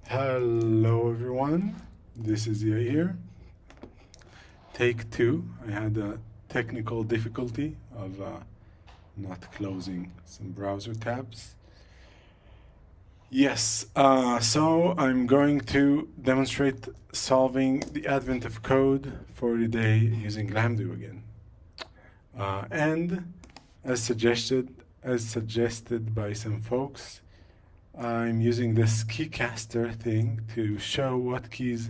Hello everyone, this is Ia here. Take two. I had a technical difficulty of not closing some browser tabs. Yes, so I'm going to demonstrate solving the advent of code for the day using Lamdu again. And as suggested by some folks, I'm using this keycaster thing to show what keys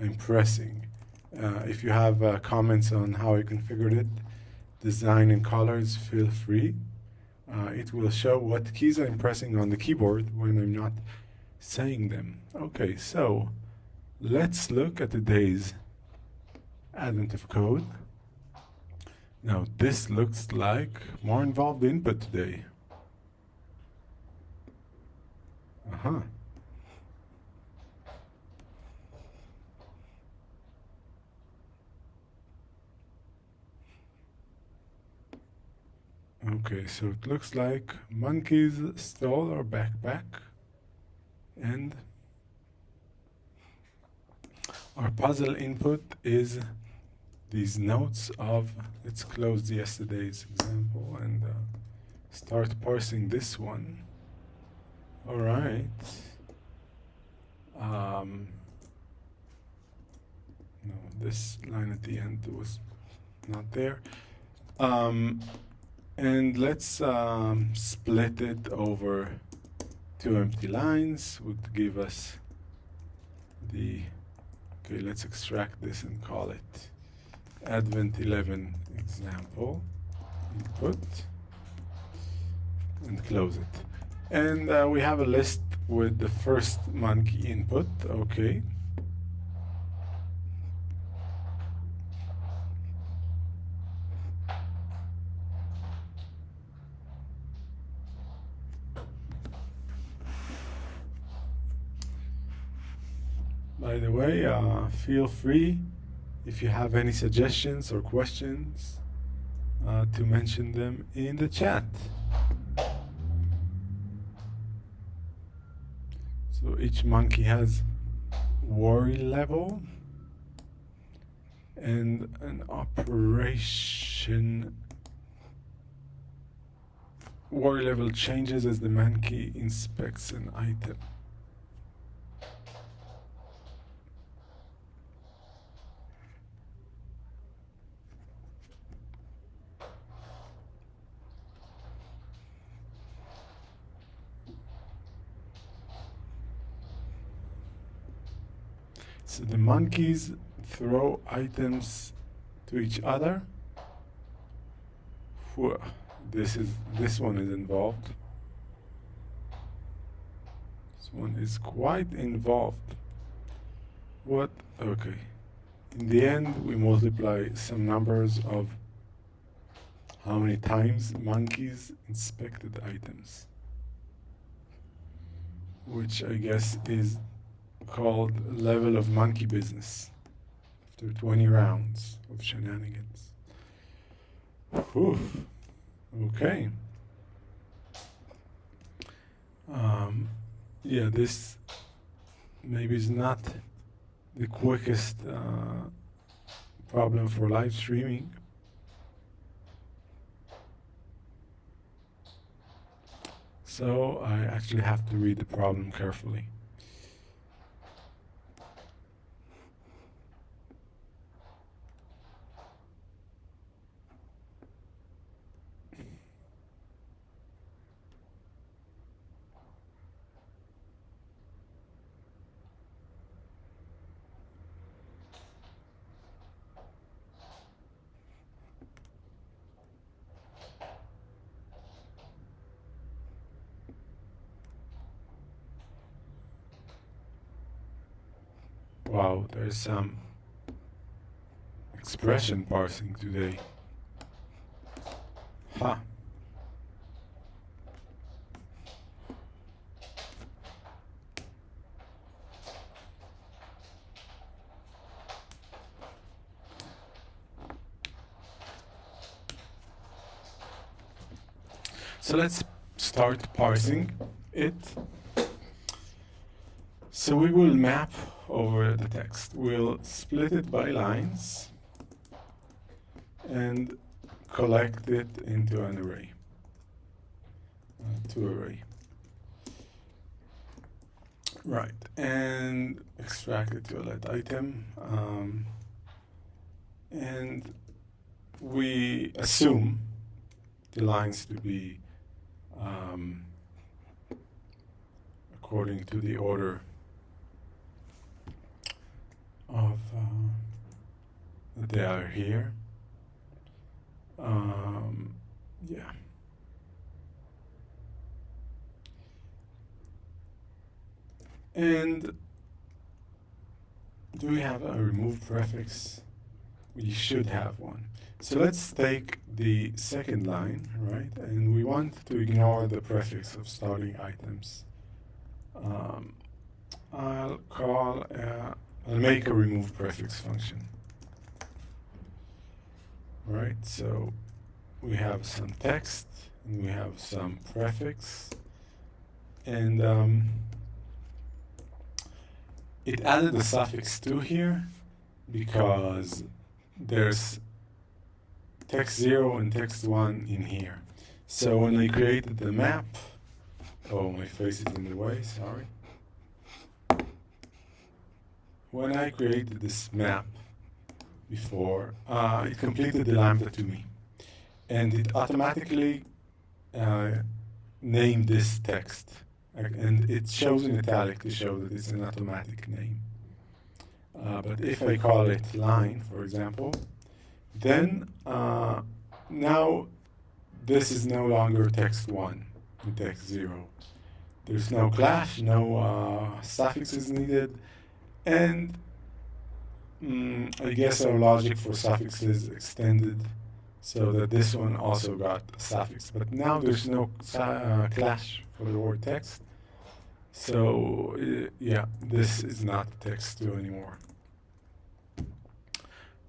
I'm pressing. If you have comments on how I configured it, design and colors, feel free. It will show what keys I'm pressing on the keyboard when I'm not saying them. Okay, so let's look at today's advent of code. Now this looks like more involved input today. Okay, so it looks like monkeys stole our backpack and our puzzle input is these notes of, let's close yesterday's example and start parsing this one. All right. No, this line at the end was not there. And let's split it over two empty lines, would give us the, okay, let's extract this and call it Advent 11 example input and close it. And we have a list with the first monkey input, okay. By the way, feel free if you have any suggestions or questions to mention them in the chat. So each monkey has worry level and an operation. Worry level changes as the monkey inspects an item. So the monkeys throw items to each other. This one is involved. This one is quite involved. What? Okay. In the end, we multiply some numbers of how many times monkeys inspected items, which I guess is called level of monkey business after 20 rounds of shenanigans. Whew. Okay. Yeah, this maybe is not the quickest problem for live streaming. So I actually have to read the problem carefully. Wow, there's some expression parsing today. Huh. So let's start parsing it. So we will map over the text. We'll split it by lines and collect it into an array, to array. Right, and extract it to a let item. And we assume the lines to be according to the order of that they are here. Yeah. And do we have a remove prefix? We should have one. So let's take the second line, right? And we want to ignore the prefix of starting items. I'll make a remove prefix function. Right, so we have some text and we have some prefix, and it added the suffix to here because there's text 0 and text 1 in here. So when I created the map, oh, my face is in the way, sorry. When I created this map before, it completed the lambda to me. And it automatically named this text. And it shows in italic to show that it's an automatic name. But if I call it line, for example, then now this is no longer text 1 and text 0. There's no clash, no suffixes needed, and I guess our logic for suffixes extended so that this one also got a suffix. But now there's no clash for the word text. So yeah, this is not text 2 anymore.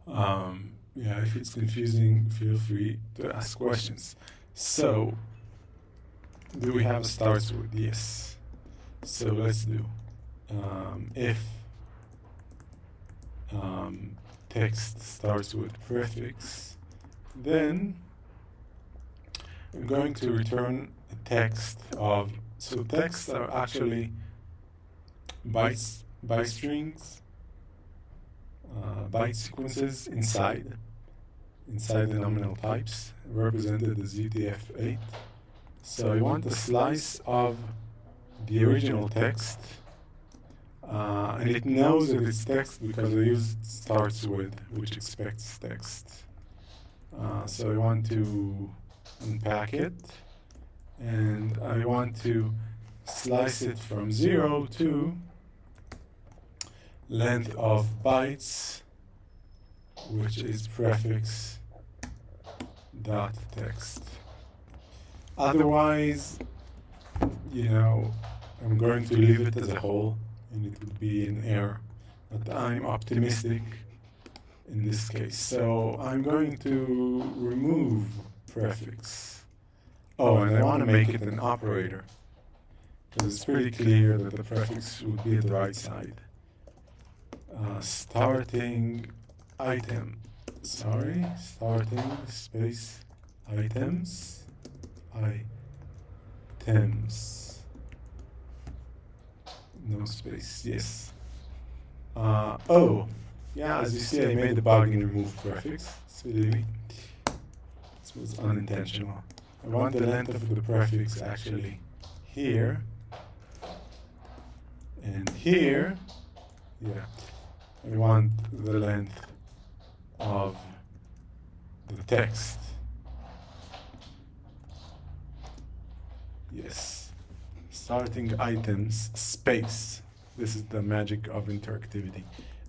Yeah, if it's confusing, feel free to ask questions. So, do we have starts with? Yes. So let's do if text starts with prefix, then I'm going to return a text of, so texts are actually bytes, byte strings, byte sequences inside the nominal types, represented as UTF-8. So I want a slice of the original text, and it knows that it's text because I used starts with, which expects text. So I want to unpack it, and I want to slice it from 0 to length of bytes, which is prefix dot text. Otherwise, you know, I'm going to leave it as a whole, and it would be an error. But I'm optimistic in this case. So I'm going to remove prefix. Oh, and I want to make it an operator, because it's pretty clear that the prefix would be at the right side. Starting item. Sorry, starting space items. Items. No space, yes. Oh, yeah, as you see, I made the bug in remove prefix. This was unintentional. I want the length of the prefix actually here. And here, yeah, I want the length of the text. Yes. Starting items, space. This is the magic of interactivity.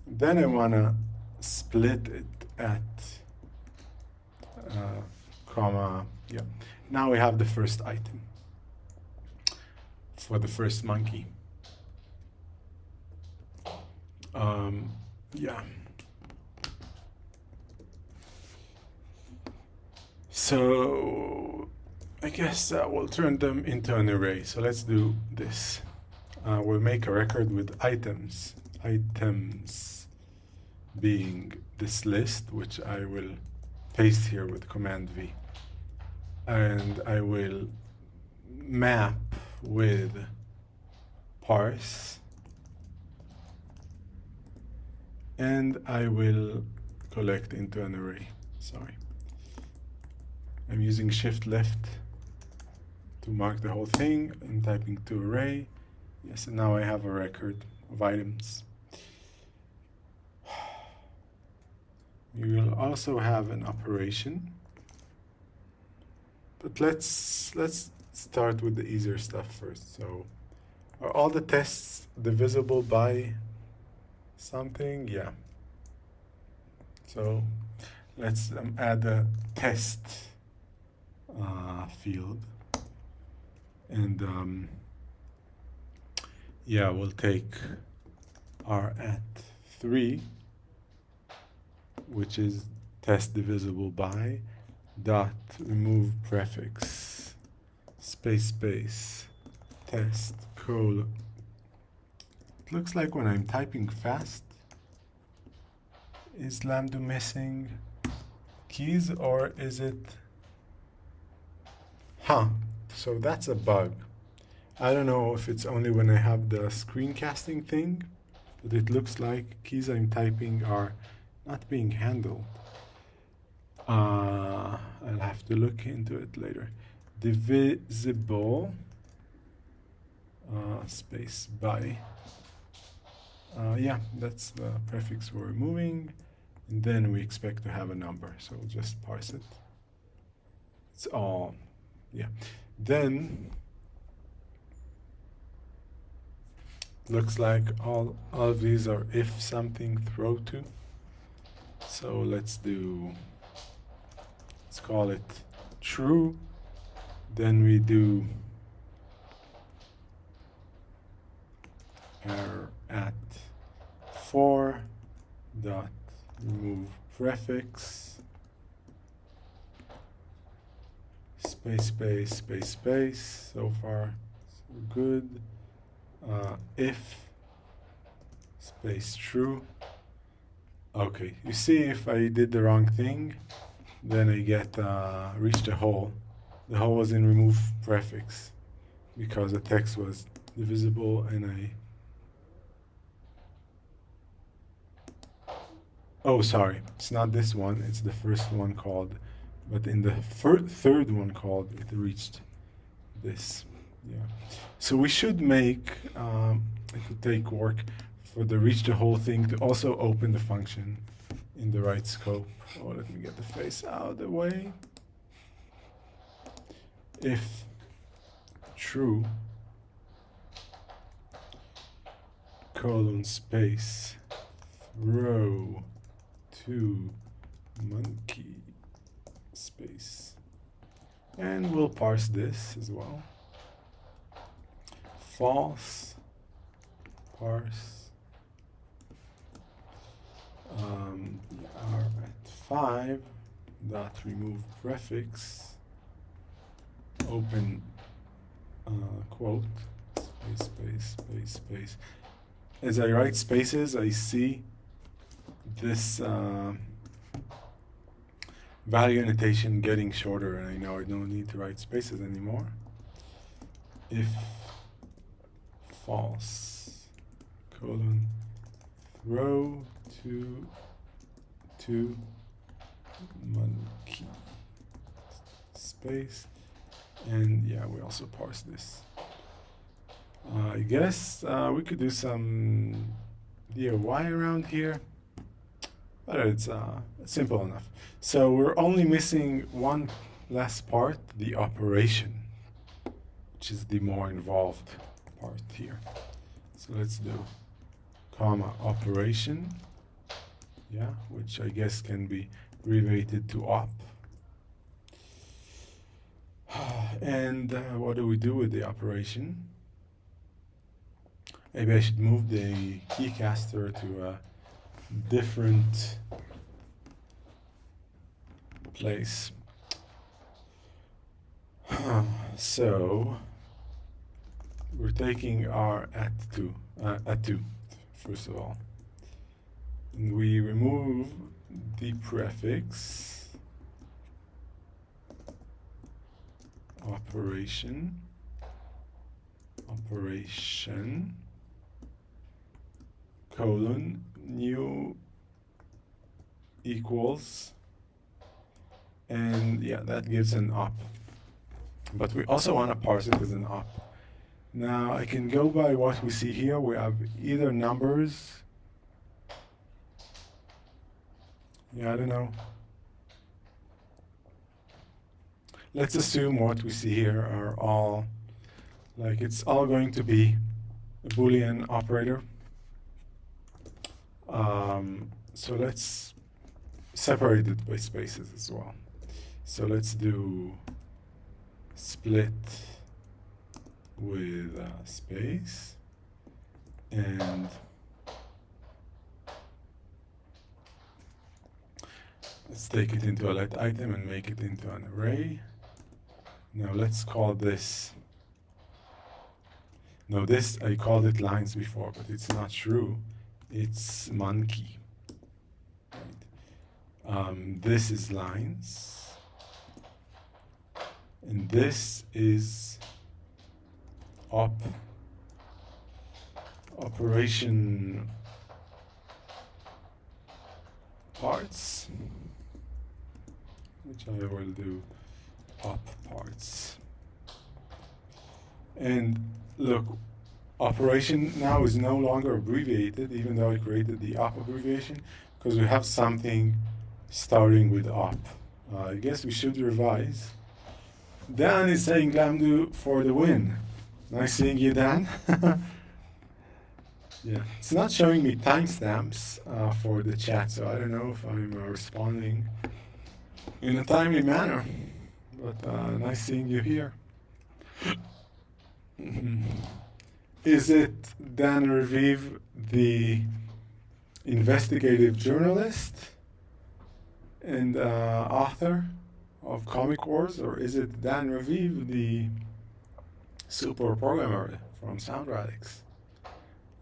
Then I want to split it at comma, yeah. Now we have the first item for the first monkey. Yeah. So I guess we'll turn them into an array. So let's do this. we'll make a record with items being this list, which I will paste here with Command V, and I will map with parse, and I will collect into an array. Sorry, I'm using shift left to mark the whole thing and typing to array. Yes, and now I have a record of items. We will also have an operation, but let's start with the easier stuff first. So, are all the tests divisible by something? Yeah. So let's add a test field, and yeah, we'll take r at 3, which is test divisible by dot remove prefix space test colon. It looks like when I'm typing fast, is Lamdu missing keys, or is it? So that's a bug. I don't know if it's only when I have the screencasting thing, but it looks like keys I'm typing are not being handled. I'll have to look into it later. Divisible space by. Yeah, that's the prefix we're removing, and then we expect to have a number, so we'll just parse it. It's all, yeah. Then looks like all of these are if something throw to. So let's call it true. Then we do error at 4 dot remove prefix space. So far so good. If space true. Okay, you see, if I did the wrong thing, then I get reach the hole. The hole was in remove prefix because the text was divisible, and oh, sorry, it's not this one, it's the first one called, but in the third one called, it reached this. Yeah, so we should make it would take work for the reach the whole thing to also open the function in the right scope. Oh, let me get the face out of the way. If true colon space throw to monkey space, and we'll parse this as well. False parse r at 5 dot remove prefix open quote space. As I write spaces, I see this value annotation getting shorter, and I know I don't need to write spaces anymore. If false colon throw to monkey space, and yeah, we also parse this. I guess we could do some DIY around here, but it's simple enough. So we're only missing one last part, the operation, which is the more involved part here. So let's do comma operation, yeah, which I guess can be abbreviated to op. And what do we do with the operation? Maybe I should move the keycaster to a different place. we're taking our at 2, first of all. And we remove the prefix operation, colon, new equals, and yeah, that gives an op. But we also want to parse it as an op. Now I can go by what we see here. We have either numbers, yeah, I don't know. Let's assume what we see here are all, like it's all going to be a Boolean operator. So let's separate it by spaces as well. So let's do split with space, and let's take it into a let item and make it into an array. Now let's call this, no, this I called it lines before, but it's not true. It's monkey. Right. This is lines, and this is operation parts, which I will do op parts. And look, operation now is no longer abbreviated, even though I created the op abbreviation, because we have something starting with op. I guess we should revise. Dan is saying Lamdu for the win. Nice seeing you, Dan. Yeah, it's not showing me timestamps for the chat, so I don't know if I'm responding in a timely manner. But nice seeing you here. Is it Dan Reviv, the investigative journalist and author of Comic Wars, or is it Dan Reviv, the super programmer from Sound Radix?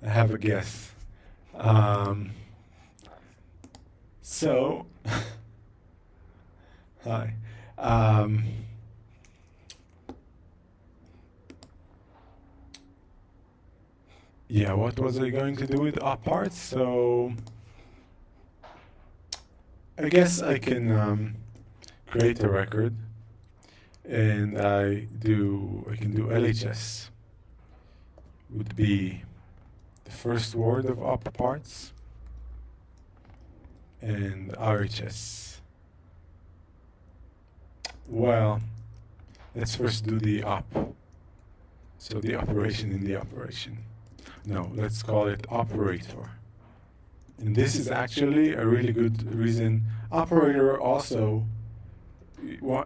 I have a guess. So, hi. Yeah, what was I going to do with op parts? So, I guess I can create a record, and I can do LHS. Would be the first word of op parts, and RHS. Well, let's first do the op. So the operation in the operation. No, let's call it operator. And this is actually a really good reason. Operator also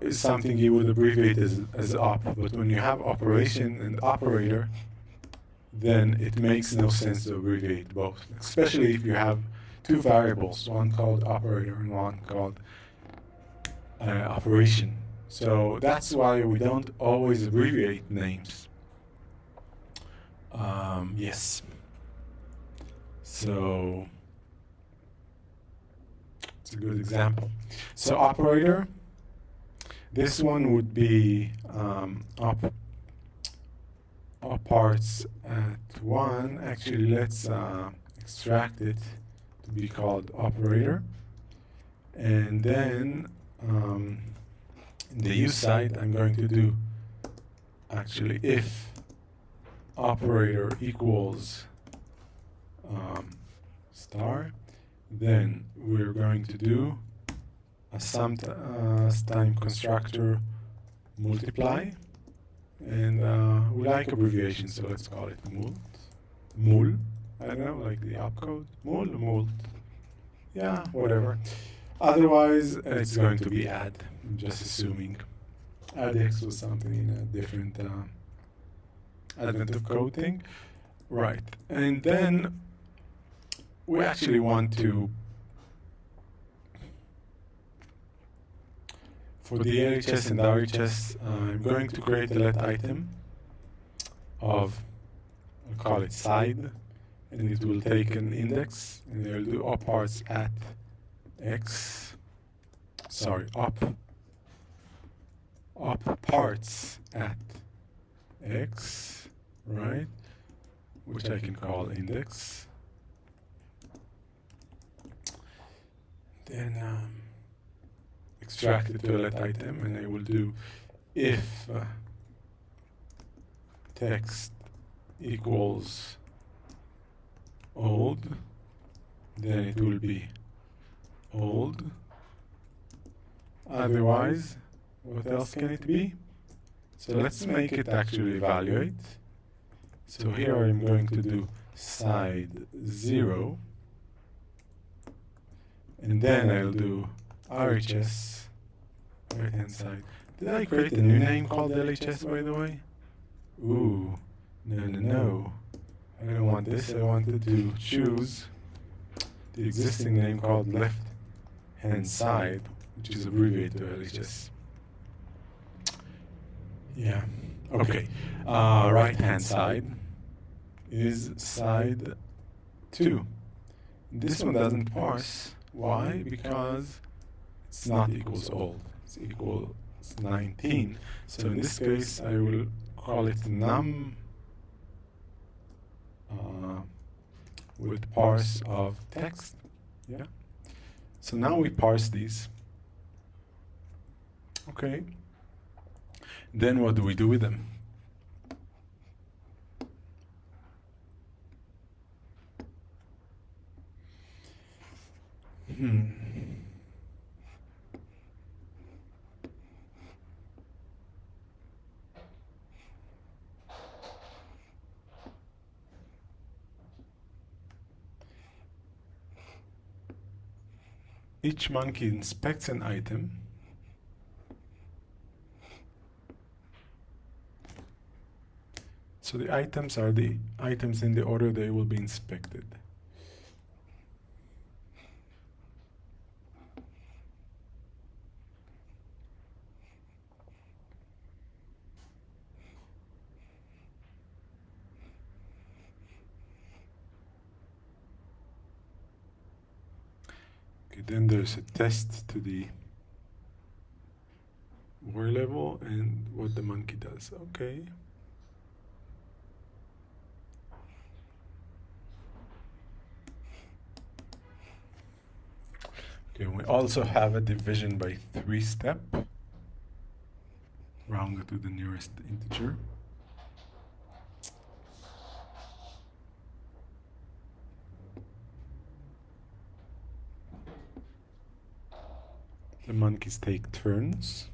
is something you would abbreviate as op, but when you have operation and operator, then it makes no sense to abbreviate both, especially if you have two variables, one called operator and one called operation. So that's why we don't always abbreviate names. Yes. So it's a good example. So operator, this one would be op parts at 1. Actually, let's extract it to be called operator. And then in the use side, I'm going to do actually if operator equals star, then we're going to do a time constructor multiply, and we like abbreviations, so let's call it mul. I don't know, like the opcode, mult. Yeah, whatever. Otherwise, it's going to be add. I'm just assuming addx was something in a different advent of code thing. Right, and then we actually want to, for the LHS and RHS, I'm going to create a let item of I'll call it side, and it will take an index, and I'll do up parts at x, sorry, up parts at x, right, which I can call index. Then extract the toilet item, and I will do if text equals old, then it will be old. Otherwise, what else can it be? So let's make it actually evaluate. So here I'm going to do side 0, and then I'll do RHS, right hand side. Did I create a new name called LHS, by the way? Ooh, no. I don't want this. I wanted to choose the existing name called left hand side, which is abbreviated to LHS. Yeah, okay. Right hand side is side 2. This one doesn't parse. Why? Because it's not equals old. It's equals 19. So in this case, I will call it num with parse of text. Yeah. So now we parse these. Okay. Then what do we do with them? Each monkey inspects an item. So the items are the items in the order they will be inspected. Okay, then there's a test to the war level and what the monkey does. Okay. Okay, we also have a division by 3 step, rounded to the nearest integer. The monkeys take turns.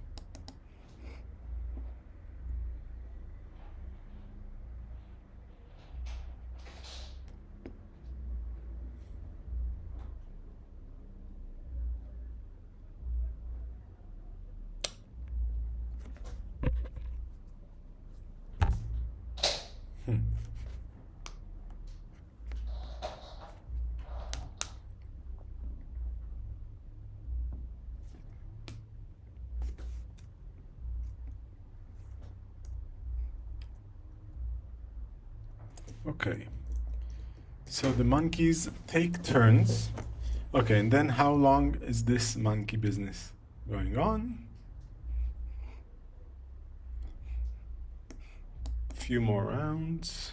Okay, so the monkeys take turns. Okay, and then how long is this monkey business going on? A few more rounds.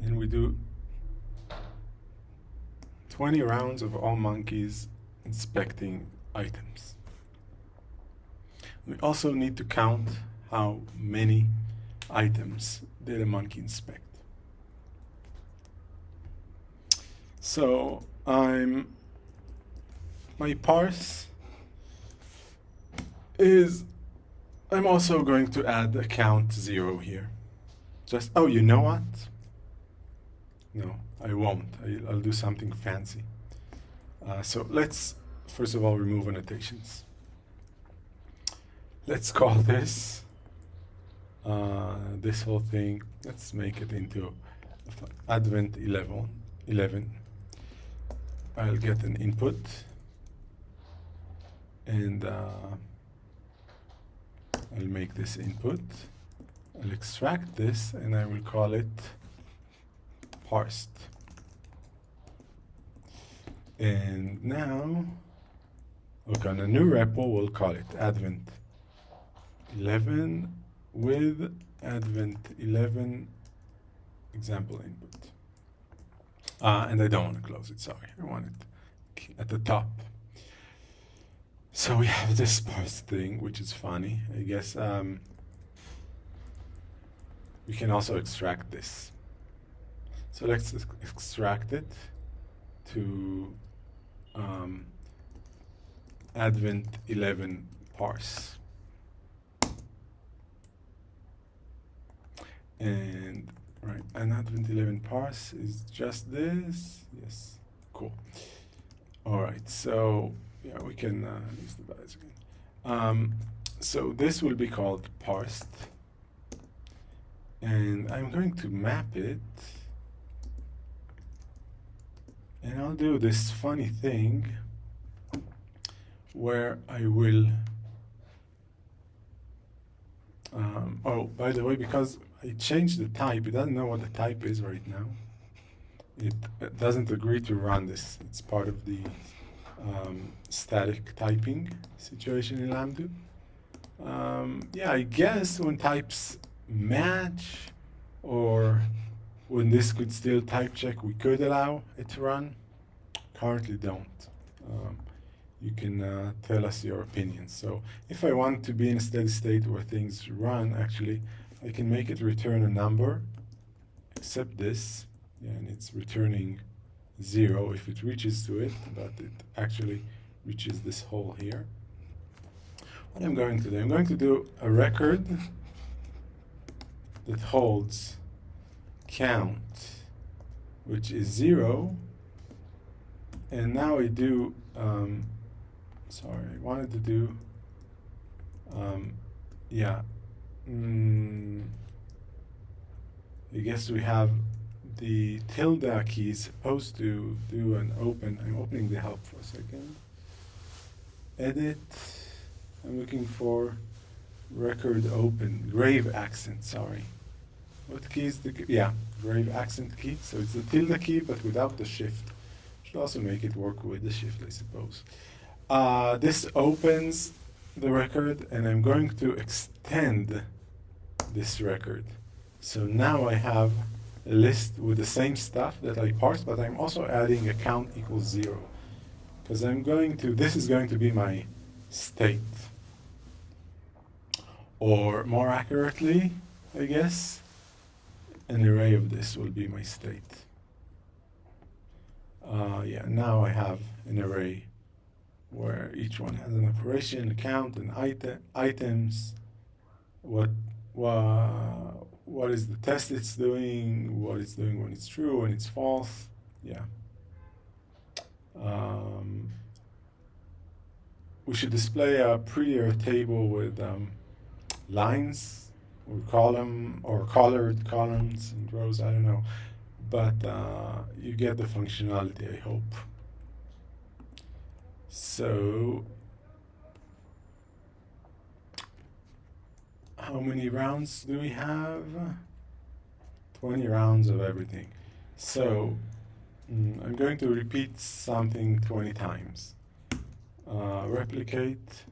And we do 20 rounds of all monkeys inspecting items. We also need to count how many items did a monkey inspect. So my parse is, I'm also going to add a count 0 here. Just, oh, you know what? No, I won't. I'll do something fancy. So let's, first of all, remove annotations. Let's call this this whole thing, let's make it into Advent 11. I'll get an input, and I'll make this input. I'll extract this and I will call it parsed. And now, okay, on a new repo, we'll call it advent 11 with advent 11 example input. And I don't want to close it, sorry. I want it at the top. So we have this parse thing, which is funny. I guess we can also extract this. So let's extract it to advent 11 parse. And right, an advent 11 parse is just this. Yes, cool. All right, so yeah, we can use the values again. So this will be called parsed, and I'm going to map it, and I'll do this funny thing where I will. Oh, by the way, because I changed the type, it doesn't know what the type is right now. It doesn't agree to run this. It's part of the static typing situation in Lamdu. Yeah, I guess when types match, or when this could still type check, we could allow it to run. Currently don't. You can tell us your opinions. So if I want to be in a steady state where things run, actually, I can make it return a number, except this, yeah, and it's returning 0 if it reaches to it, but it actually reaches this hole here. What I'm going to do, I'm going to do a record that holds count, which is 0, and now I do, sorry, I wanted to do, yeah, I guess we have the tilde key is supposed to do an open. I'm opening the help for a second. Edit. I'm looking for record open. Grave accent, sorry. What key is the key? Yeah, grave accent key. So it's the tilde key, but without the shift. Should also make it work with the shift, I suppose. This opens the record, and I'm going to extend this record. So now I have a list with the same stuff that I parsed, but I'm also adding a count equals 0. Because I'm going to, this is going to be my state. Or more accurately, I guess, an array of this will be my state. Yeah, now I have an array where each one has an operation, a count, and items, what is the test it's doing, what it's doing when it's true, when it's false, yeah. We should display a prettier table with lines or colored columns and rows, I don't know. But you get the functionality, I hope. So, how many rounds do we have? 20 rounds of everything. So, I'm going to repeat something 20 times. Replicate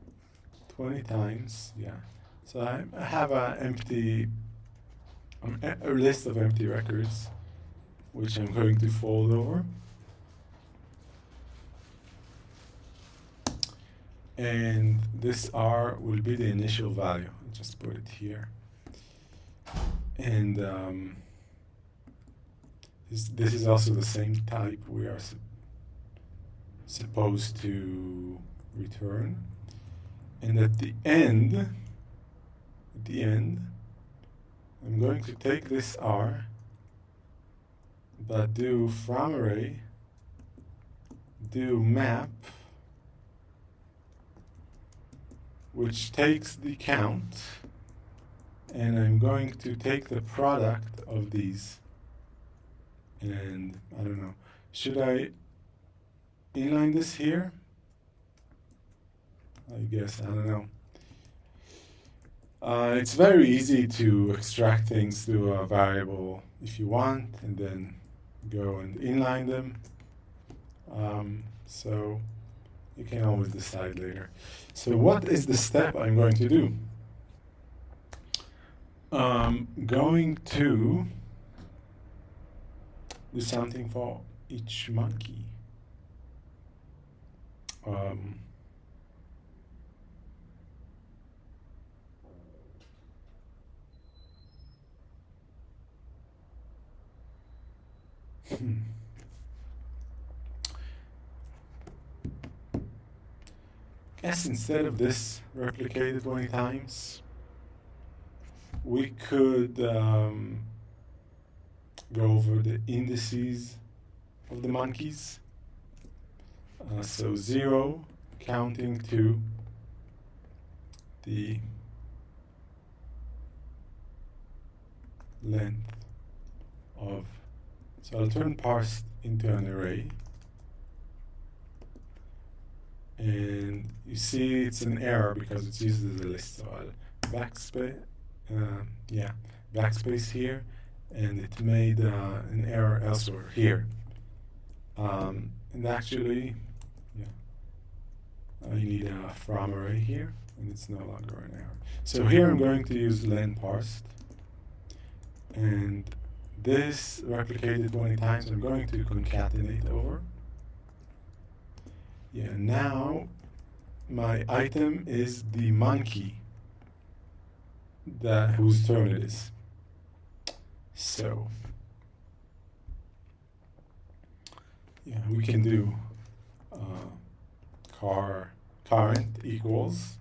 20 times, yeah. So I have a list of empty records, which I'm going to fold over. And this R will be the initial value. I'll just put it here. And this is also the same type we are supposed to return. And at the end, I'm going to take this R, but do from array, do map, which takes the count, and I'm going to take the product of these. And I don't know, should I inline this here? I guess, I don't know. It's very easy to extract things to a variable if you want, and then go and inline them. So you can always decide later. So what is the step I'm going to do? Going to do something for each monkey. Guess instead of this replicated 20 times, we could go over the indices of the monkeys. So 0 counting to the length of, so I'll turn parsed into an array, and you see it's an error because it's used as a list. So I'll backspace here, and it made an error elsewhere here. And actually, I need a from array here, and it's no longer an error. So here I'm going to use len parsed, and this replicated 20 times I'm going to concatenate over. Yeah, now my item is the monkey whose turn it is. So yeah, we can do current equals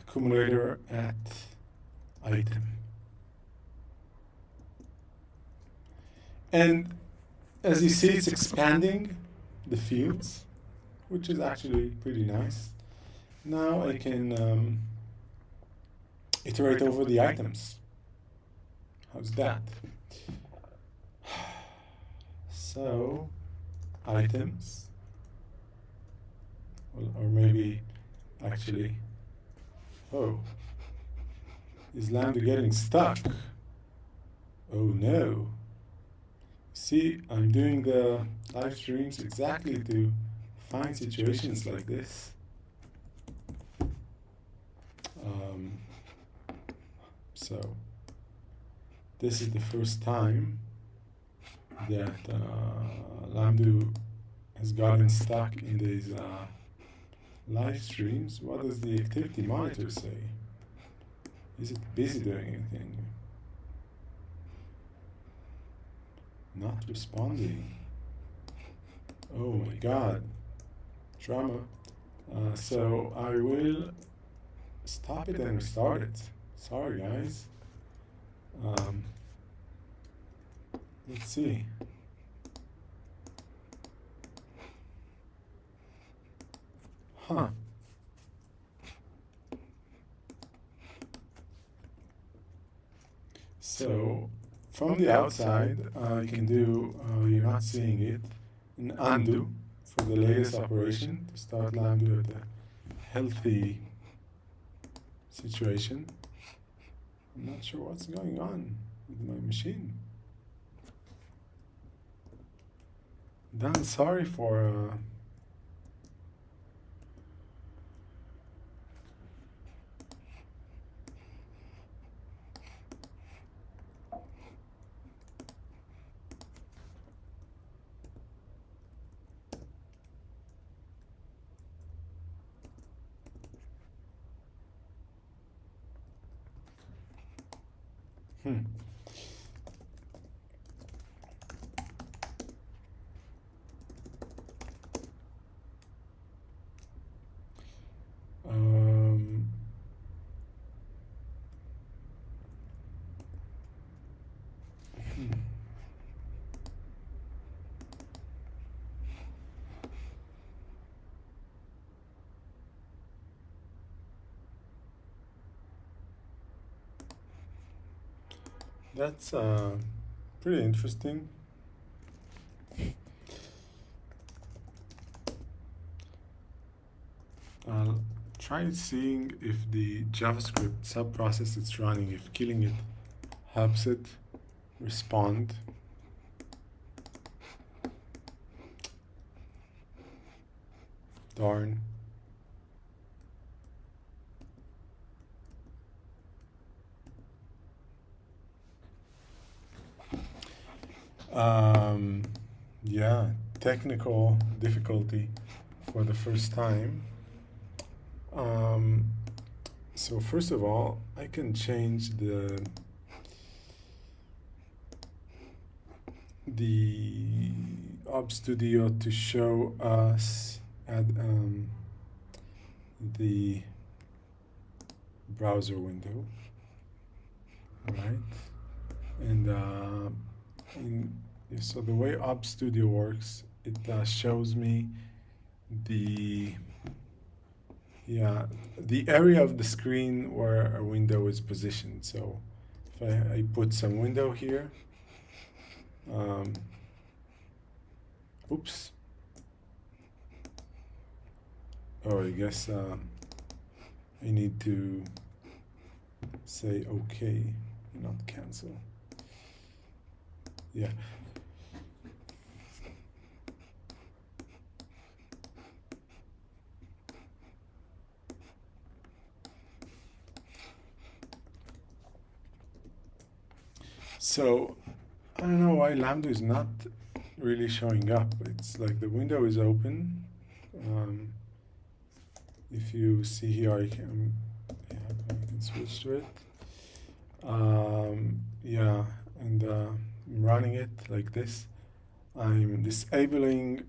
accumulator at item. And as you see, it's expanding the fields, which is actually pretty nice. Now I can iterate over the items. How's that? So, items, or maybe, actually, oh, is Lamdu getting stuck? Oh no. See, I'm doing the live streams exactly to find situations like this. So, this is the first time that Lamdu has gotten stuck in these live streams. What does the activity monitor say? Is it busy doing anything? Not responding. Oh my god. Drama. So I will stop it and restart it. Sorry guys. Let's see. Huh. So from the outside, you can do, you're not seeing it, an undo for the latest operation to start Lamdu at a healthy situation. I'm not sure what's going on with my machine. Dan, sorry for that's pretty interesting. I'll try seeing if the JavaScript subprocess it's running, if killing it helps it respond. Darn. Yeah, technical difficulty for the first time. So first of all, I can change the Op Studio to show us at the browser window, right? And so the way Op Studio works, it shows me the area of the screen where a window is positioned. So if I put some window here, oops. Oh, I guess I need to say okay, not cancel. Yeah. So I don't know why Lamdu is not really showing up. It's like the window is open. If you see here, I can switch to it. Yeah, and I'm running it like this. I'm disabling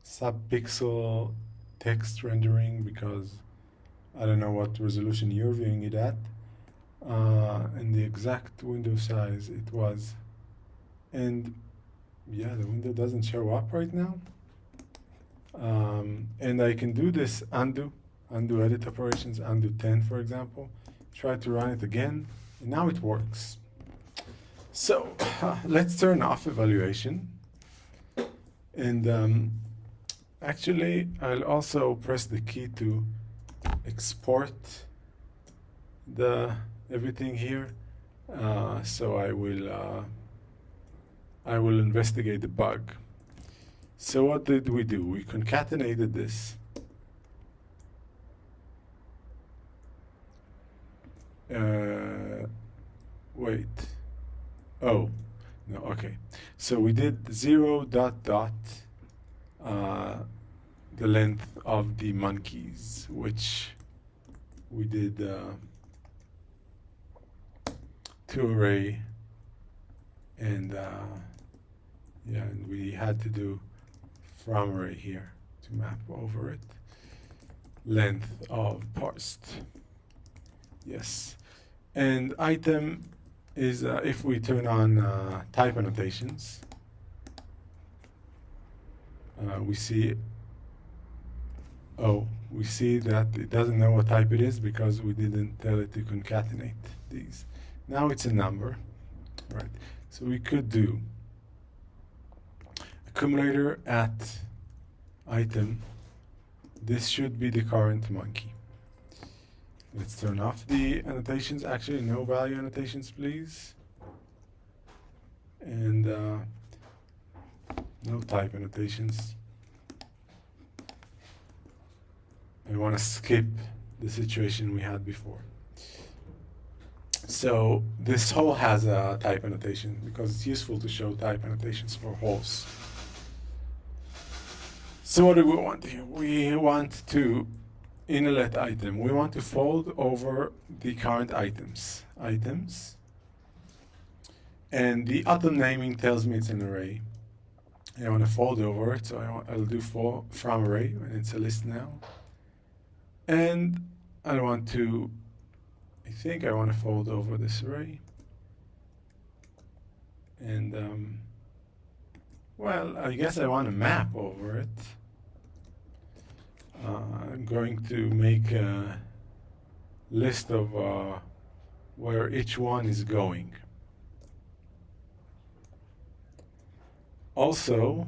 sub-pixel text rendering because I don't know what resolution you're viewing it at. And the exact window size it was. And yeah, the window doesn't show up right now. And I can do this undo edit operations, undo 10 for example, try to run it again, and now it works. So let's turn off evaluation. And actually, I'll also press the key to export everything here. So I will investigate the bug. So what did we do? We concatenated this. Wait. Oh, no, okay. So we did 0 dot dot the length of the monkeys, which we did to array, and yeah, and we had to do from array here to map over it. Length of parsed. Yes. And item is if we turn on type annotations, we see that it doesn't know what type it is because we didn't tell it to concatenate these. Now it's a number, right? So we could do accumulator at item. This should be the current monkey. Let's turn off the annotations. Actually, no value annotations, please. And no type annotations. I want to skip the situation we had before. So this whole has a type annotation because it's useful to show type annotations for wholes. So what do we want here? We want to, in a let item, we want to fold over the current items. And the auto naming tells me it's an array. I want to fold over it, so I'll do from array, and it's a list now. And I think I want to fold over this array. And well, I guess I want to map over it. I'm going to make a list of where each one is going. Also,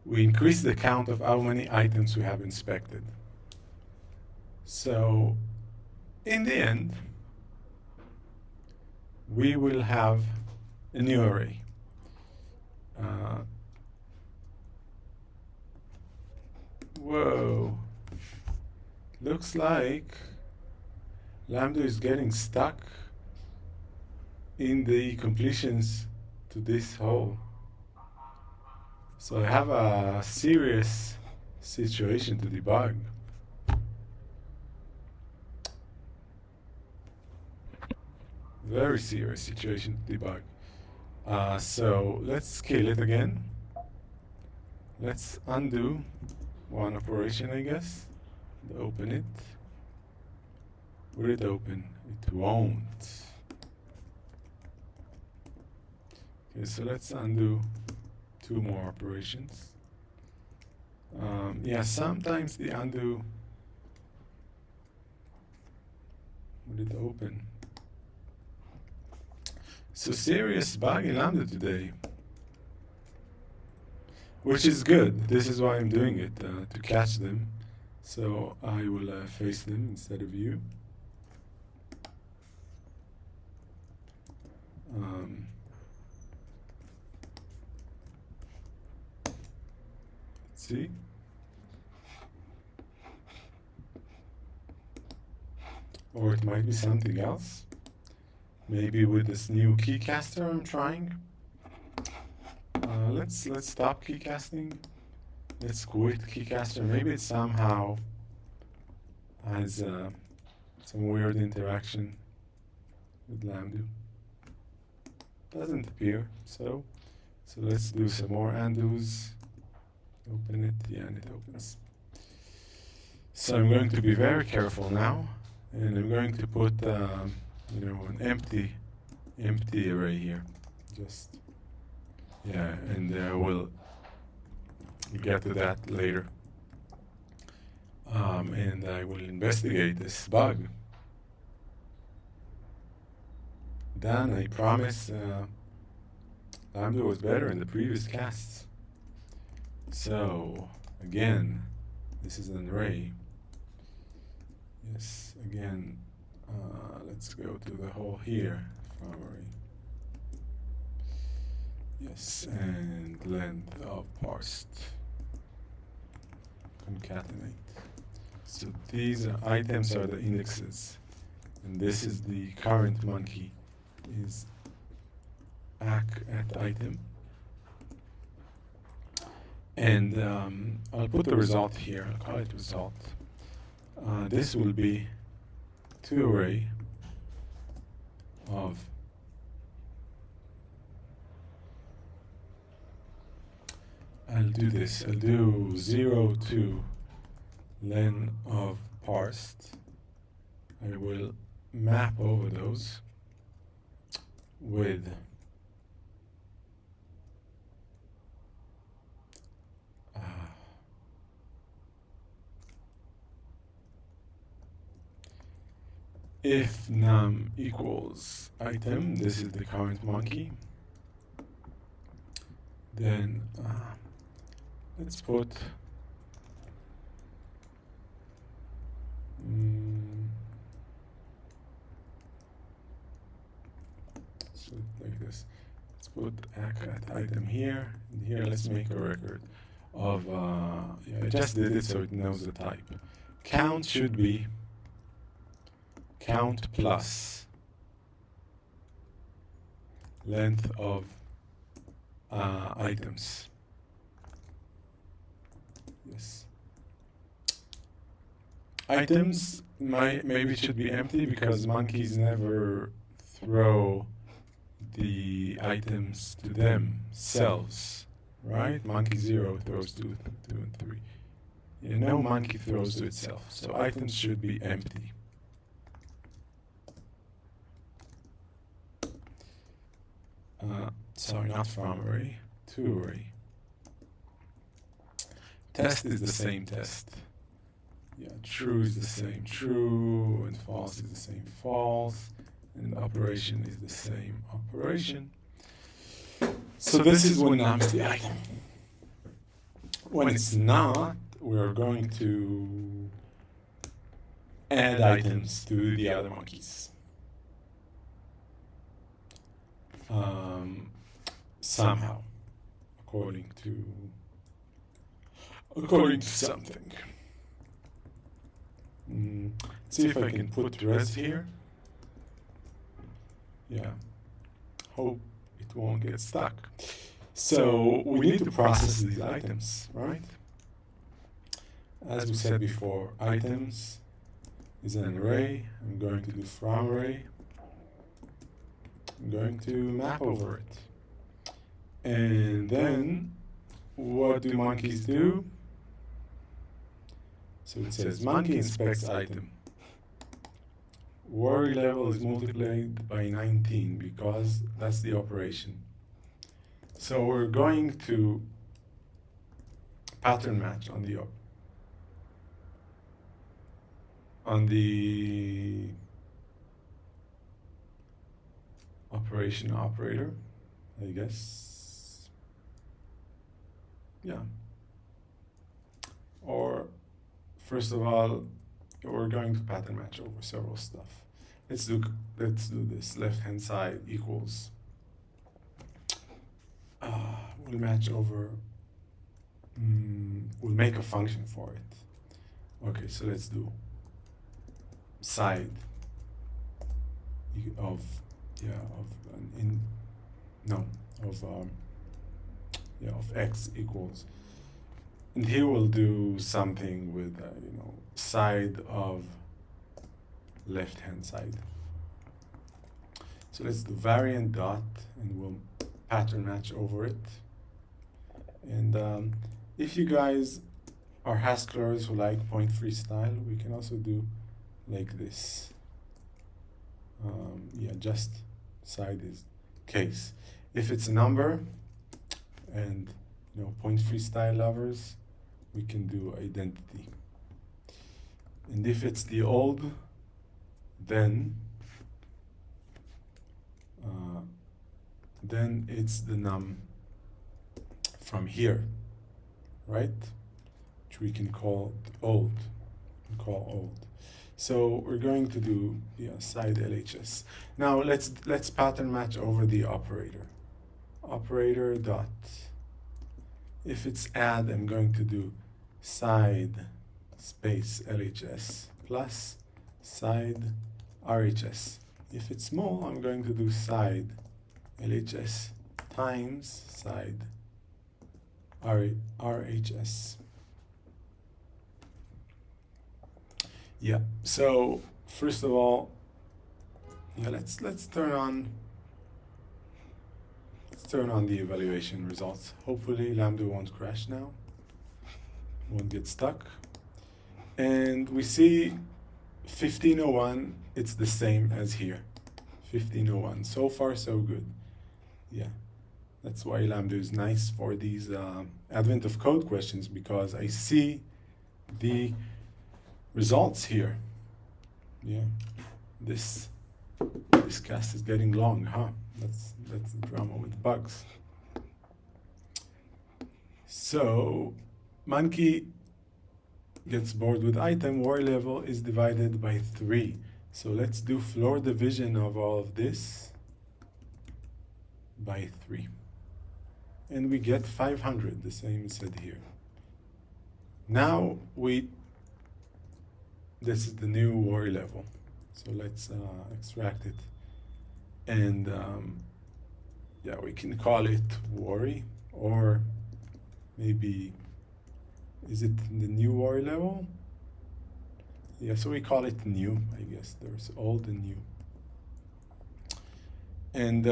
we increase the count of how many items we have inspected. So in the end, we will have a new array. Whoa. Looks like Lamdu is getting stuck in the completions to this hole. So I have a serious situation to debug. Very serious situation to debug. So let's scale it again. Let's undo one operation, I guess, and open it. Will it open? It won't. Okay, so let's undo two more operations. Yeah, sometimes the undo, will it open? So serious bug in Lamdu today, which is good. This is why I'm doing it, to catch them. So I will face them instead of you. Let's see. Or it might be something else. Maybe with this new keycaster I'm trying. Let's stop keycasting. Let's quit keycaster. Maybe it somehow has some weird interaction with Lamdu. Doesn't appear. So let's do some more undos. Open it. Yeah, and it opens. So I'm going to be very careful now, and I'm going to put you know, an empty array here. Just, yeah, and we'll get to that later. And I will investigate this bug. Done, I promise. Lamdu was better in the previous casts. So, again, this is an array. Yes, again, let's go to the hole here, from array. Yes, and length of parsed. Concatenate. So these items are the indexes, and this is the current monkey, is ack at item. And I'll put the result here. I'll call it result. This will be two array of I'll do this. I'll do 0 to len of parsed. I will map over those with if num equals item, this is the current monkey, then let's put so like this. Let's put ack at item here, and here let's make a record of yeah, I just did it so it knows the type. Count should be count plus length of items. Yes. Items maybe should be empty because monkeys never throw the items to themselves, right? Monkey 0 throws to 2 and 3. Yeah, no monkey throws to itself. So items should be empty. Sorry, not from array, to array. Test is the same test. Yeah, true is the same true, and false is the same false, and operation is the same operation. So this is when num is the item. When it's not, we're going to add items to the other monkeys. Somehow, according to something. Let's see if I can put res here. Yeah, hope it won't get stuck. So we need to process these items, right? As we said before, items is an array. I'm going to do from array. I'm going to map over it. And then, what do monkeys do? So it says monkey inspects item. Worry level is multiplied by 19 because that's the operation. So we're going to pattern match on the operation operator, I guess. Yeah. Or first of all, we're going to pattern match over several stuff. Let's do this. Left-hand side equals. We'll match over. We'll make a function for it. Okay, so let's do side of x equals, and here we'll do something with side of left-hand side. So let's do variant dot, and we'll pattern match over it. And if you guys are Hasklers who like point-free style, we can also do like this. Just side is case. If it's a number, and point-free style lovers, we can do identity. And if it's the old, then it's the num from here, right? Which we can call old. So we're going to do side LHS. Now let's pattern match over the operator. Operator dot. If it's add, I'm going to do side space LHS plus side RHS. If it's small, I'm going to do side LHS times side RHS. Yeah, so first of all, let's turn on the evaluation results. Hopefully Lamdu won't crash now, won't get stuck. And we see 1501, it's the same as here. 1501, so far so good. Yeah, that's why Lamdu is nice for these advent of code questions, because I see the results here. Yeah, this cast is getting long, huh? That's the drama with bugs. So monkey gets bored with item. Worry level is divided by 3. So let's do floor division of all of this by 3, and we get 500, the same as said here. Now this is the new worry level. So let's extract it. And we can call it worry, or maybe, is it the new worry level? Yeah, so we call it new, I guess. There's old and new. And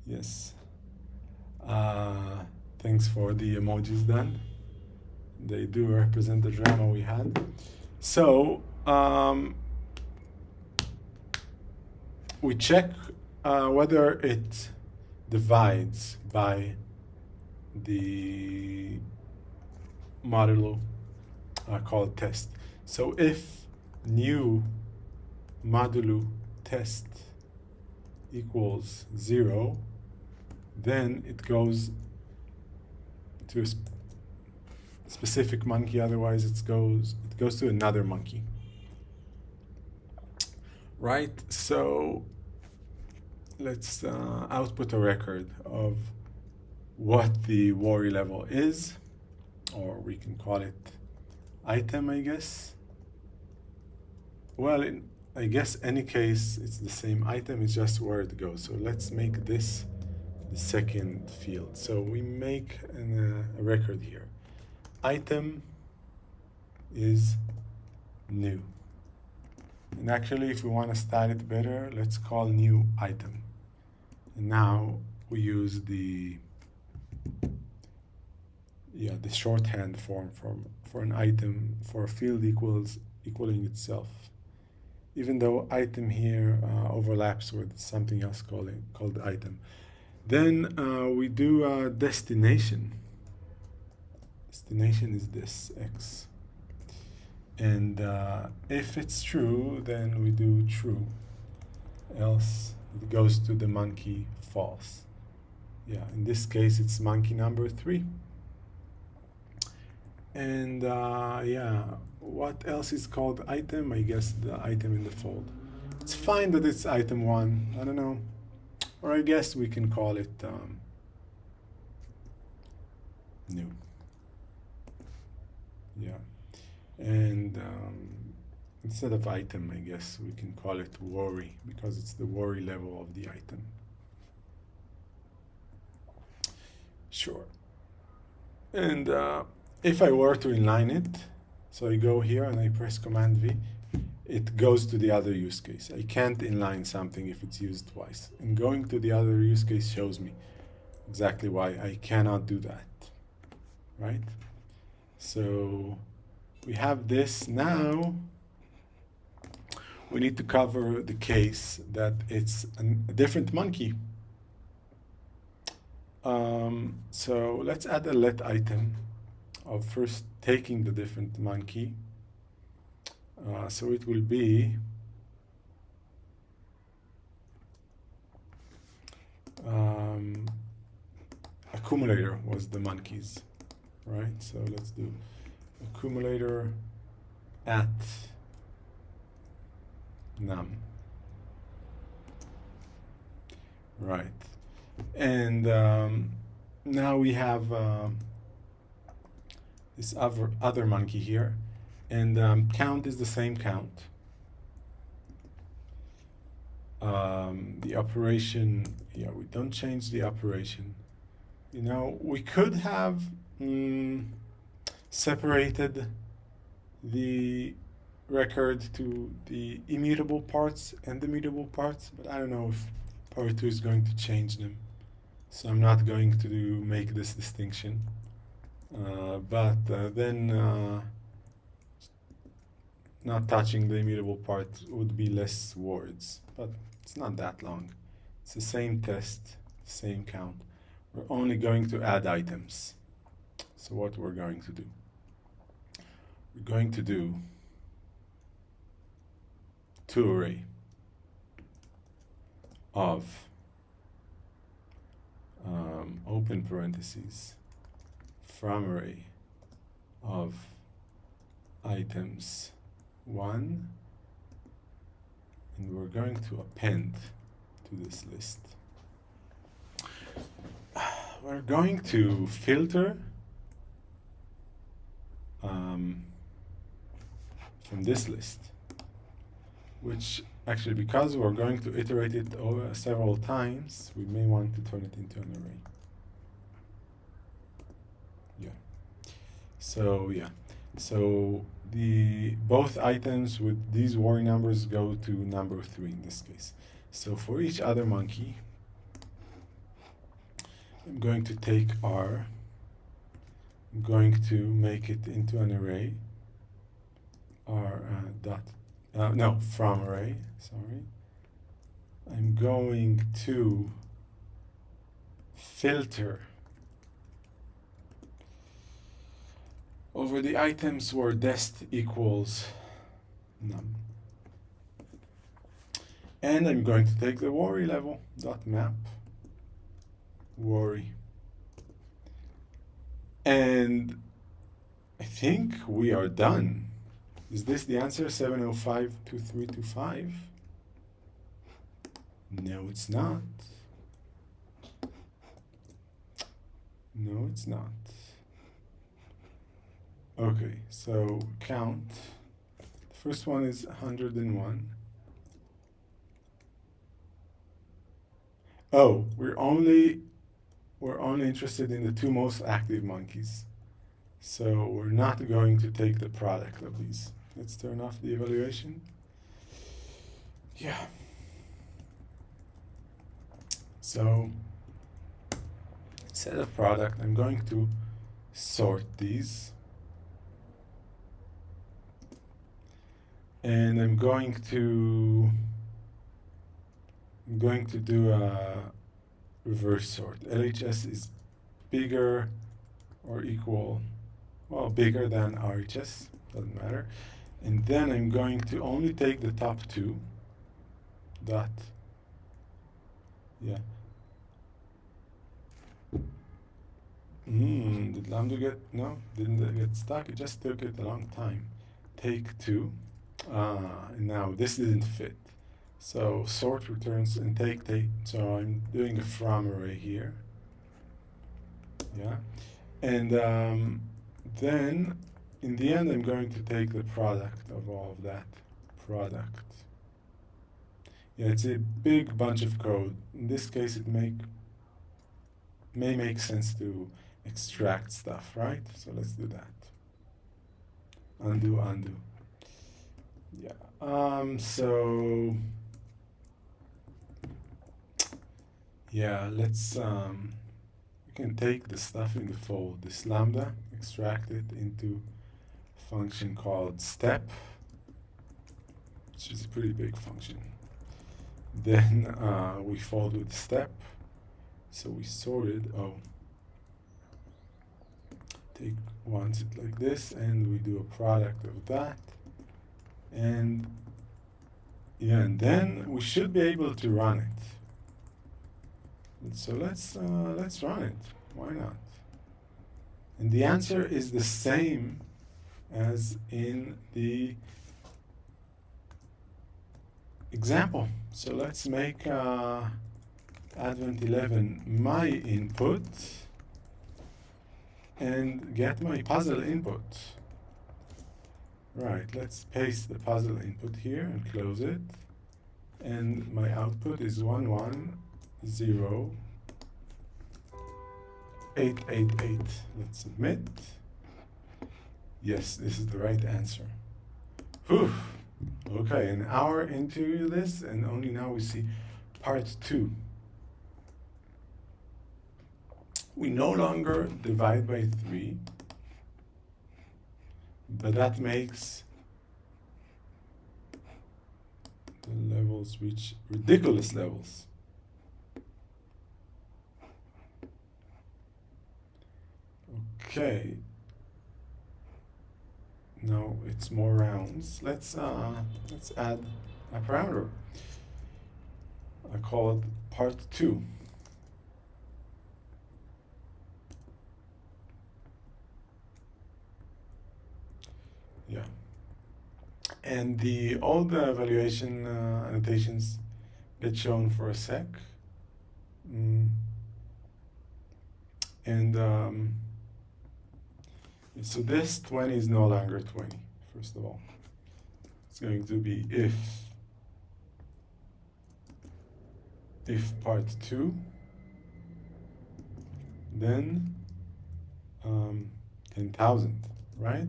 yes. Thanks for the emojis, Dan. They do represent the drama we had. So we check whether it divides by the modulo called test. So if new modulo test equals 0, then it goes to a specific monkey, otherwise it goes to another monkey. Right, so let's output a record of what the worry level is, or we can call it item, I guess. Well, in I guess any case it's the same item, it's just where it goes. So let's make this the second field. So we make a record here. Item is new. And actually, if we want to style it better, let's call new item. And now we use the shorthand form for an item, for a field equaling itself. Even though item here overlaps with something else called item. Then we do destination. Destination is this, x. And if it's true, then we do true. Else it goes to the monkey false. Yeah, in this case it's monkey number 3. And yeah, what else is called item? I guess the item in the fold. It's fine that it's item 1, I don't know. Or I guess we can call it new. Yeah, and instead of item, I guess we can call it worry, because it's the worry level of the item. Sure. And if I were to inline it, so I go here and I press Command V, it goes to the other use case. I can't inline something if it's used twice. And going to the other use case shows me exactly why I cannot do that, right? So we have this. Now we need to cover the case that it's a different monkey. So let's add a let item of first taking the different monkey. So it will be accumulator was the monkeys, right? So let's do accumulator at num, right? And now we have this other monkey here, and count is the same count. The operation, yeah, we don't change the operation. You know, we could have separated the record to the immutable parts and the mutable parts, but I don't know if Power 2 is going to change them. So I'm not going to make this distinction. Then not touching the immutable part would be less words, but it's not that long. It's the same test, same count. We're only going to add items. So what we're going to do? We're going to do toArray of open parentheses from array of items 1, and we're going to append to this list. We're going to filter from this list, which actually, because we're going to iterate it over several times, we may want to turn it into an array. Yeah. So yeah. So both items with these worry numbers go to number 3 in this case. So for each other monkey, I'm going to take R, I'm going to make it into an array, R from array, sorry. I'm going to filter over the items where dest equals num. And I'm going to take the worry level dot map worry. And I think we are done. Is this the answer? 7052325? No, it's not. No, it's not. Okay, so count. The first one is 101. Oh, we're only interested in the two most active monkeys. So we're not going to take the product of these. Let's turn off the evaluation. Yeah. So instead of product, I'm going to sort these. And I'm going to do a reverse sort. LHS is bigger or equal, well, bigger than RHS, doesn't matter. And then I'm going to only take the top two, dot, yeah. Did Lamdu get, no, didn't get stuck, it just took it a long time. Take two, now this didn't fit. So sort returns and take, so I'm doing a from array here, yeah. And then in the end I'm going to take the product of all of that, product. Yeah, it's a big bunch of code. In this case it may make sense to extract stuff, right? So let's do that. Undo, undo. Yeah, so yeah, let's we can take the stuff in the fold, this lambda, extract it into a function called step, which is a pretty big function. Then we fold with step, so we sorted, take once it like this, and we do a product of that, and yeah, and then we should be able to run it. So let's run it. Why not? And the answer is the same as in the example. So let's make Advent 11 my input and get my puzzle input. Right, let's paste the puzzle input here and close it. And my output is 110,888. Let's submit. Yes, this is the right answer. Whew. Okay, an hour into this, and only now we see part 2. We no longer divide by 3, but that makes the levels reach ridiculous levels. Okay. Now it's more rounds. Let's add a parameter. I call it part 2. Yeah. And all the evaluation annotations get shown for a sec. So this 20 is no longer 20, first of all. It's going to be if part 2, then 10,000, right?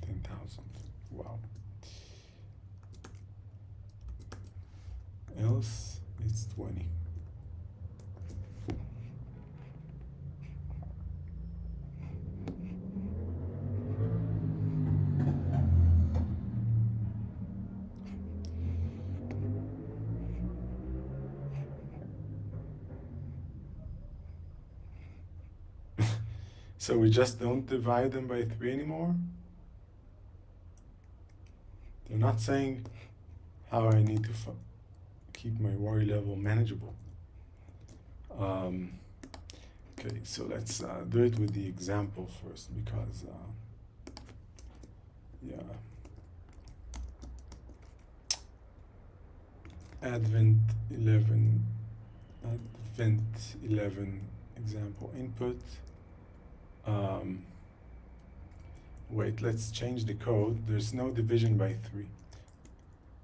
10,000, wow. Else it's 20. So we just don't divide them by 3 anymore? They're not saying how I need to keep my worry level manageable. Okay, so let's do it with the example first, because yeah, Advent 11 example input. Wait, let's change the code. There's no division by 3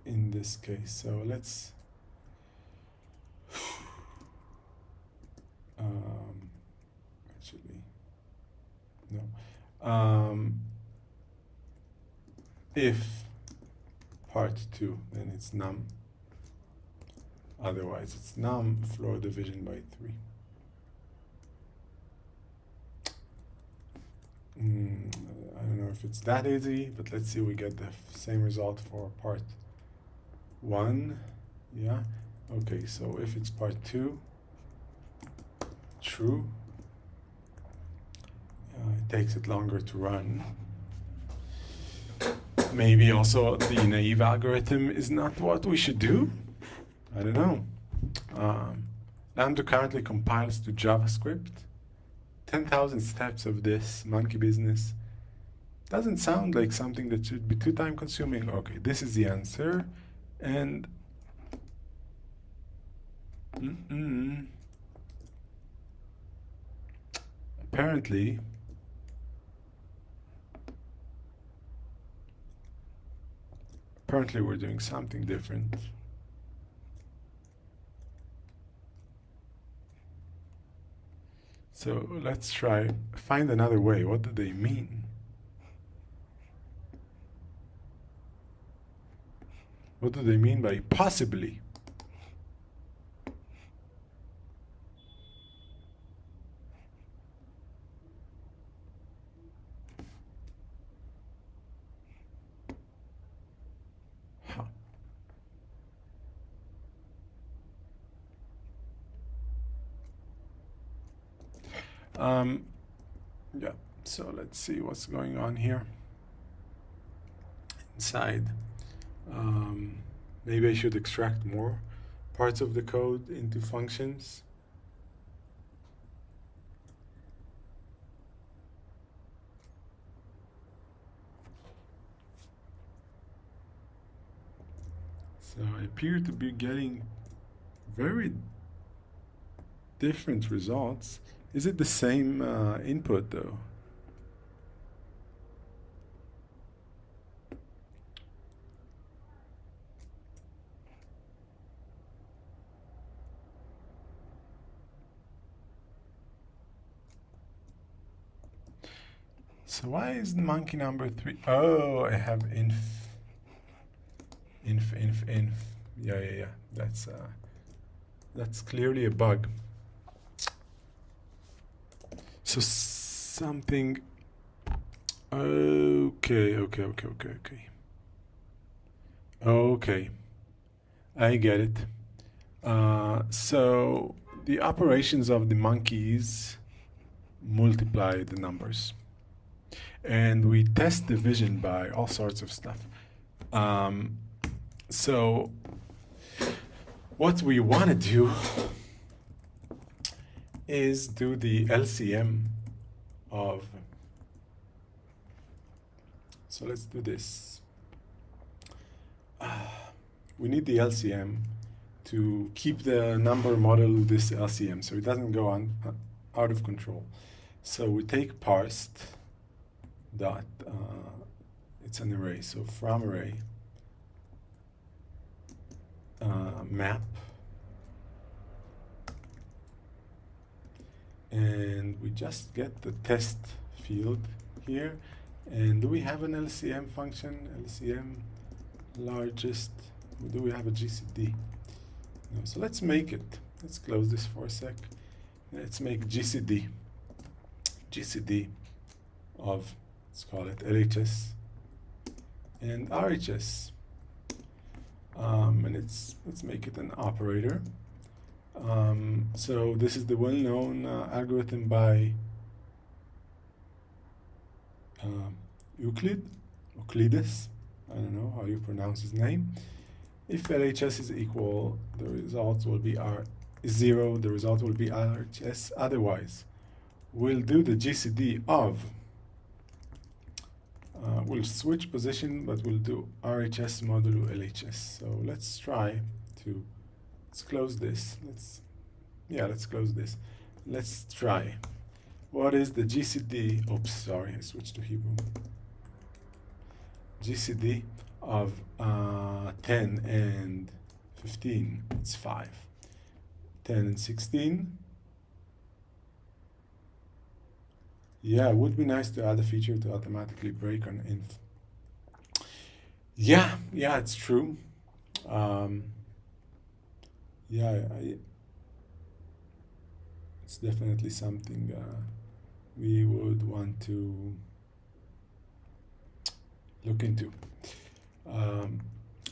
in this case, so let's actually no. If part 2, then it's num. Otherwise, it's num floor division by 3. I don't know if it's that easy, but let's see we get the same result for part 1. Yeah. Okay, so if it's part 2, true. It takes it longer to run. Maybe also the naive algorithm is not what we should do. I don't know. Lamdu currently compiles to JavaScript. 10,000 steps of this monkey business. Doesn't sound like something that should be too time consuming. Okay, this is the answer. And apparently we're doing something different. So let's try find another way. What do they mean? What do they mean by possibly? Yeah, so let's see what's going on here inside. Maybe I should extract more parts of the code into functions. So I appear to be getting very different results. Is it the same input though? So why is monkey number 3? Oh, I have inf. Yeah. That's clearly a bug. So something. Okay. Okay, I get it. So the operations of the monkeys multiply the numbers. And we test division by all sorts of stuff. So what we want to do is do the LCM of. So let's do this. We need the LCM to keep the number model this LCM so it doesn't go on out of control. So we take parsed dot, it's an array, so from array map, and we just get the test field here. And do we have an LCM function? LCM largest. Do we have a GCD? No. So let's make it. Let's close this for a sec. Let's make GCD of, let's call it LHS and RHS. And let's make it an operator. So this is the well-known algorithm by Euclides. I don't know how you pronounce his name. If LHS is equal, the results will be is 0, the result will be RHS. Otherwise, we'll do the GCD of, we'll switch position, but we'll do RHS modulo LHS. So let's try to, let's close this. Let's close this. Let's try. What is the GCD? Oops, sorry, I switched to Hebrew. GCD of 10 and 15, it's 5. 10 and 16. Yeah, it would be nice to add a feature to automatically break on inf. Yeah, it's true. It's definitely something we would want to look into.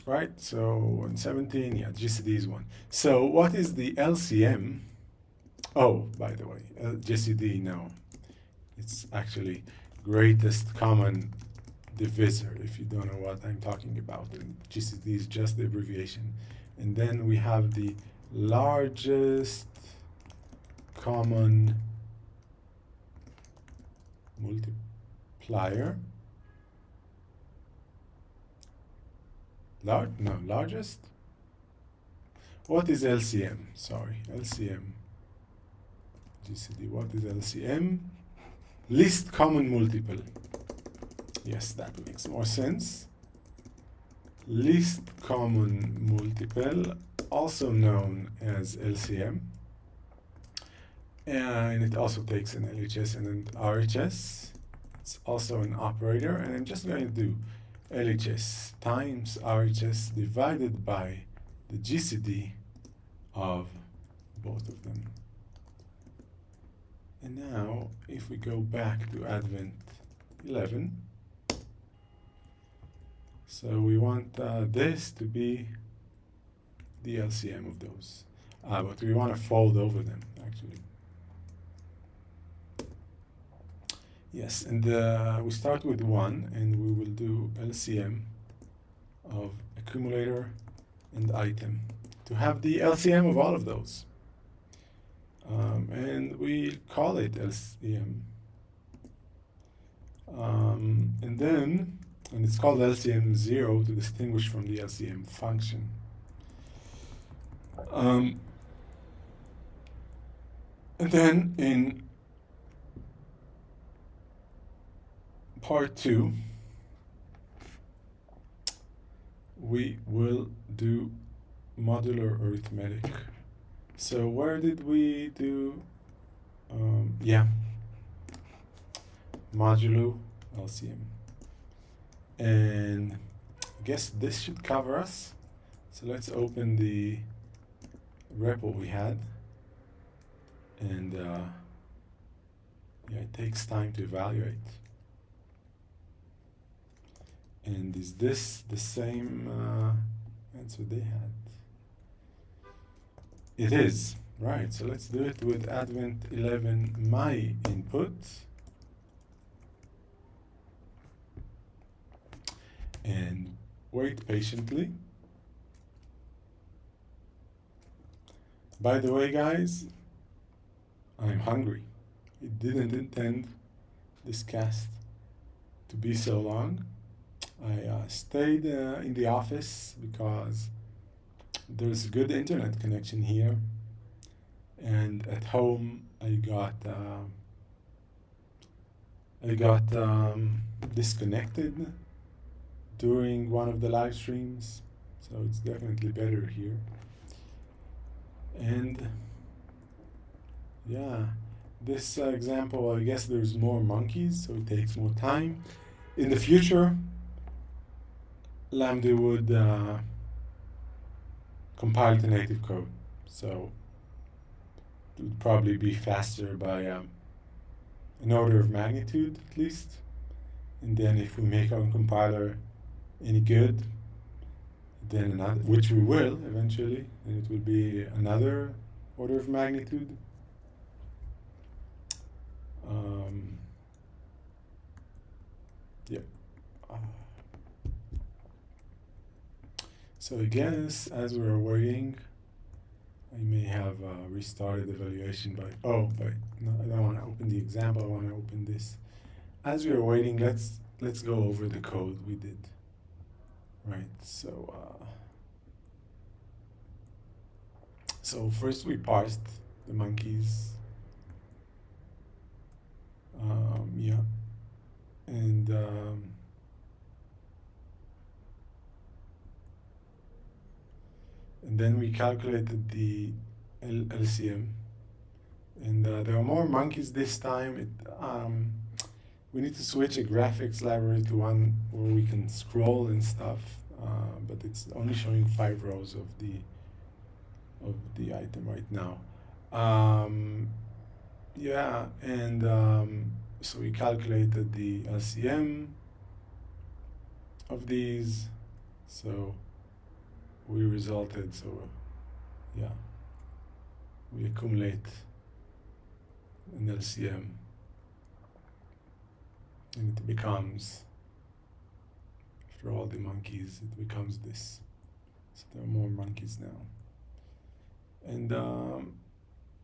Right, so in 17, yeah, GCD is 1. So what is the LCM? Oh, by the way, GCD, no. It's actually greatest common divisor, if you don't know what I'm talking about. And GCD is just the abbreviation. And then we have the largest common multiplier. Largest? What is LCM? Sorry, LCM. GCD, what is LCM? Least common multiple. Yes, that makes more sense. Least common multiple, also known as LCM. And it also takes an LHS and an RHS. It's also an operator, and I'm just going to do LHS times RHS divided by the GCD of both of them. And now, if we go back to Advent 11, so we want this to be the LCM of those. But we want to fold over them, actually. Yes, and we start with 1, and we will do LCM of accumulator and item to have the LCM of all of those. And we call it LCM. And it's called LCM 0 to distinguish from the LCM function. And then in part 2, we will do modular arithmetic. So where did we do, modulo LCM. And I guess this should cover us. So let's open the repo we had. And it takes time to evaluate. And is this the same answer they had? It is, right. So let's do it with Advent 11, my input. And wait patiently. By the way, guys, I'm hungry. I didn't intend this cast to be so long. I stayed in the office because there's a good internet connection here, and at home I got disconnected during one of the live streams, so it's definitely better here. And yeah, this example, I guess there's more monkeys, so it takes more time. In the future, Lamdu would compile to native code, so it would probably be faster by an order of magnitude at least. And then if we make our compiler any good, then another, which we will eventually, and it will be another order of magnitude. So I guess as we're waiting, I may have restarted evaluation by, oh, but no, I don't want to open the example, I want to open this. As we are waiting, let's go over the code we did. Right, so first we parsed the monkeys. Yeah, and then we calculated the LCM, and there are more monkeys this time. We need to switch a graphics library to one where we can scroll and stuff, but it's only showing 5 rows of the item right now. Yeah, and so we calculated the LCM of these, so we resulted, so yeah, we accumulate an LCM, and it becomes, after all the monkeys, it becomes this. So there are more monkeys now. And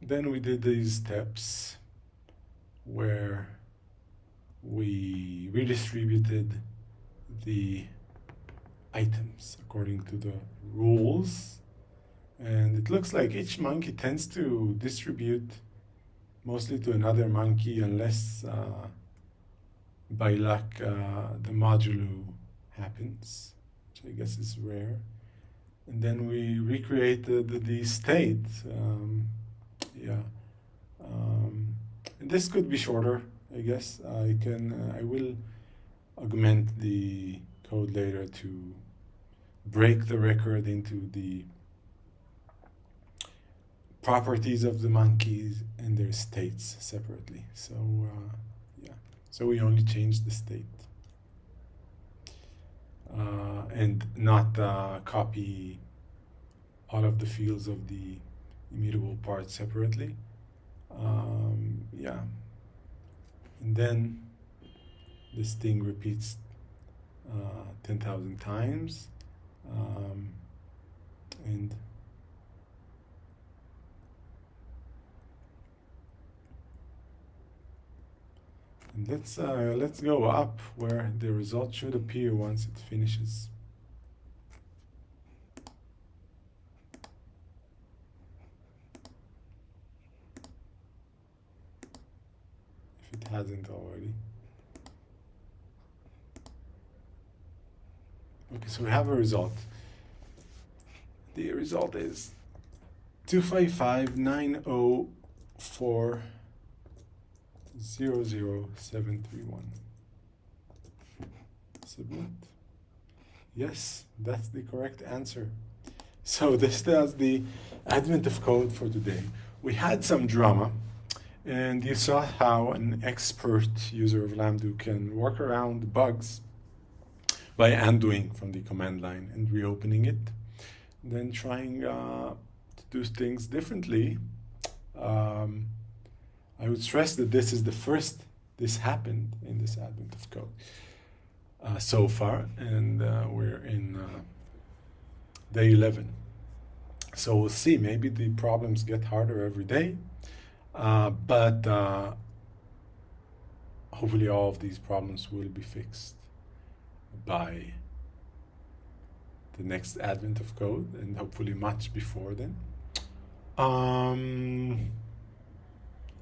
then we did these steps where we redistributed the items according to the rules, and it looks like each monkey tends to distribute mostly to another monkey unless by luck the modulo happens, which I guess is rare. And then we recreated the state. Yeah, and this could be shorter, I guess. I will augment the code later to break the record into the properties of the monkeys and their states separately. So yeah, so we only changed the state and not copy all of the fields of the immutable part separately. Yeah, and then this thing repeats 10,000 times, and let's go up where the result should appear once it finishes. If it hasn't already. Okay, so we have a result. The result is 255,904,00731. Submit. Yes, that's the correct answer. So this is the advent of code for today. We had some drama, and you saw how an expert user of Lamdu can work around bugs by undoing from the command line and reopening it, then trying to do things differently. I would stress that this is the first this happened in this advent of code so far, and we're in day 11. So we'll see, maybe the problems get harder every day, but hopefully all of these problems will be fixed by the next advent of code, and hopefully much before then.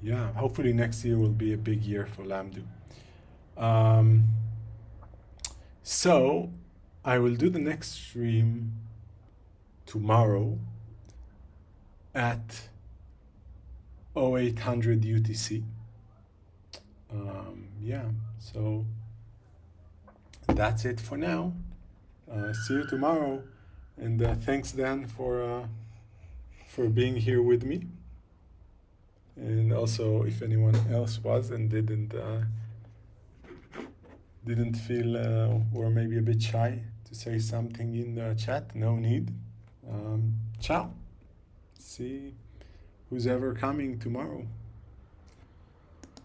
Yeah, hopefully next year will be a big year for Lamdu. So I will do the next stream tomorrow at 0800 UTC. Yeah, so that's it for now. See you tomorrow, and thanks Dan for being here with me, and also if anyone else was and didn't feel or maybe a bit shy to say something in the chat, no need. Ciao. See who's ever coming tomorrow.